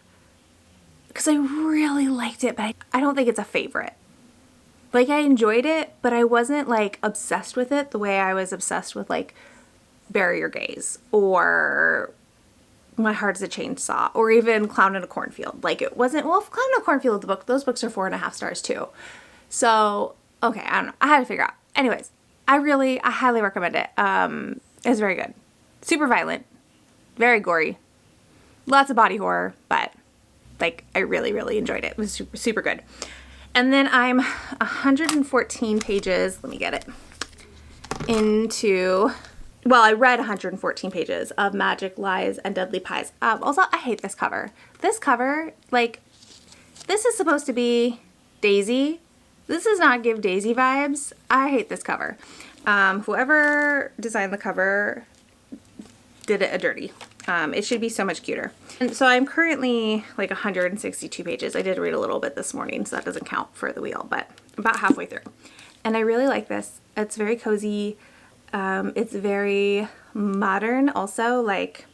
because I really liked it, but I don't think it's a favorite. Like I enjoyed it, but I wasn't like obsessed with it the way I was obsessed with like Bury Your Gaze or My Heart is a Chainsaw or even Clown in a Cornfield. Like it wasn't, well, Clown in a Cornfield, the book, those books are 4.5 stars too. So, okay, I don't know. I had to figure out. Anyways, I highly recommend it. It's very good. Super violent, very gory, lots of body horror, but like I really enjoyed it. It was super good. And then I'm 114 pages, let me get it, I read 114 pages of Magic, Lies, and Deadly Pies. Also, I hate this cover. This cover, like, this is supposed to be Daisy. This does not give Daisy vibes. I hate this cover. Whoever designed the cover did it a dirty. It should be so much cuter. And so I'm currently like 162 pages. I did read a little bit this morning, so that doesn't count for the wheel, but about halfway through. And I really like this. It's very cozy. It's very modern also, like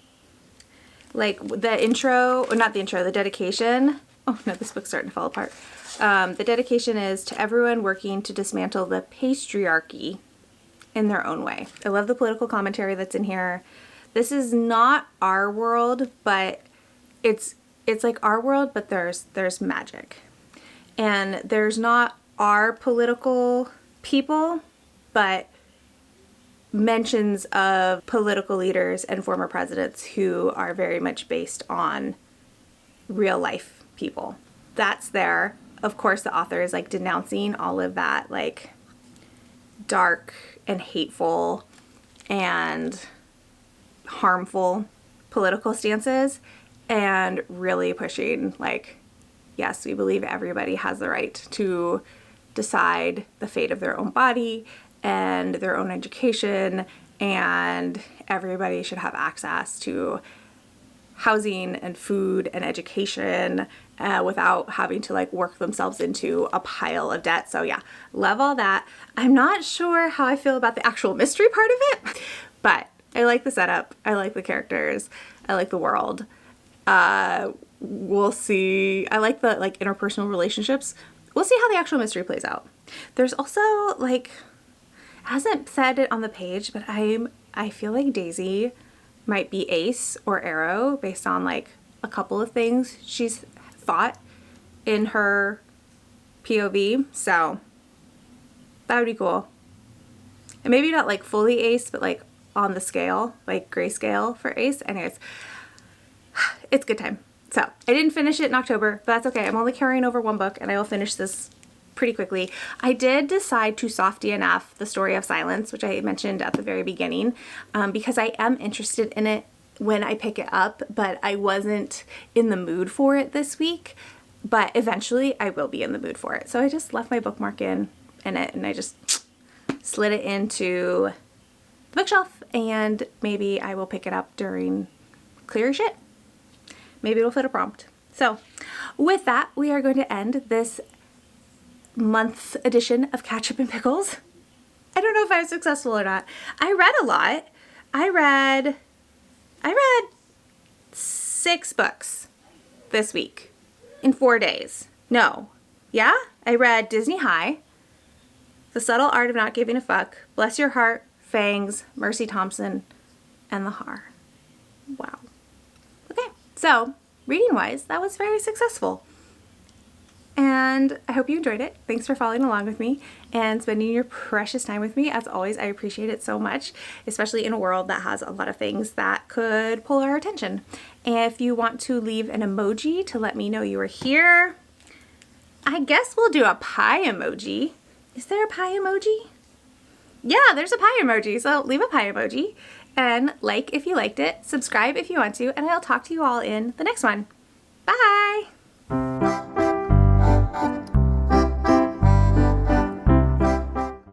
the intro, or not the intro, the dedication. Oh no, this book's starting to fall apart. The dedication is to everyone working to dismantle the patriarchy in their own way. I love the political commentary that's in here. This is not our world, but it's like our world, but there's magic. And there's not our political people, but mentions of political leaders and former presidents who are very much based on real life people. That's there. Of course, the author is like denouncing all of that like dark and hateful and harmful political stances. and really pushing, like, yes, we believe everybody has the right to decide the fate of their own body and their own education, and everybody should have access to housing and food and education without having to like work themselves into a pile of debt. So yeah, love all that. I'm not sure how I feel about the actual mystery part of it, but I like the setup. I like the characters. I like the world. We'll see. I like the like interpersonal relationships. We'll see how the actual mystery plays out. There's also like, it hasn't said it on the page, but I feel like Daisy might be Ace or Arrow based on like a couple of things she's thought in her POV. So that would be cool. And maybe not like fully Ace, but like on the scale, like grayscale for Ace. Anyways, it's good time. So I didn't finish it in October, but that's okay. I'm only carrying over one book and I will finish this pretty quickly. I did decide to softy enough The Story of Silence, which I mentioned at the very beginning, because I am interested in it when I pick it up, but I wasn't in the mood for it this week. But eventually I will be in the mood for it. So I just left my bookmark in it and I just slid it into the bookshelf, and maybe I will pick it up during clear shit. Maybe it'll fit a prompt. So with that, we are going to end this month's edition of Ketchup and Pickles. I don't know if I was successful or not. I read a lot. I read 6 books this week in 4 days. No. Yeah? I read Disney High, The Subtle Art of Not Giving a Fuck, Bless Your Heart, Fangs, Mercy Thompson, and The Har. Wow. Okay. So, reading-wise, that was very successful. And I hope you enjoyed it. Thanks for following along with me and spending your precious time with me. As always, I appreciate it so much, especially in a world that has a lot of things that could pull our attention. And if you want to leave an emoji to let me know you are here, I guess we'll do a pie emoji. Is there a pie emoji? Yeah, there's a pie emoji. So leave a pie emoji and like if you liked it, subscribe if you want to, and I'll talk to you all in the next one. Bye!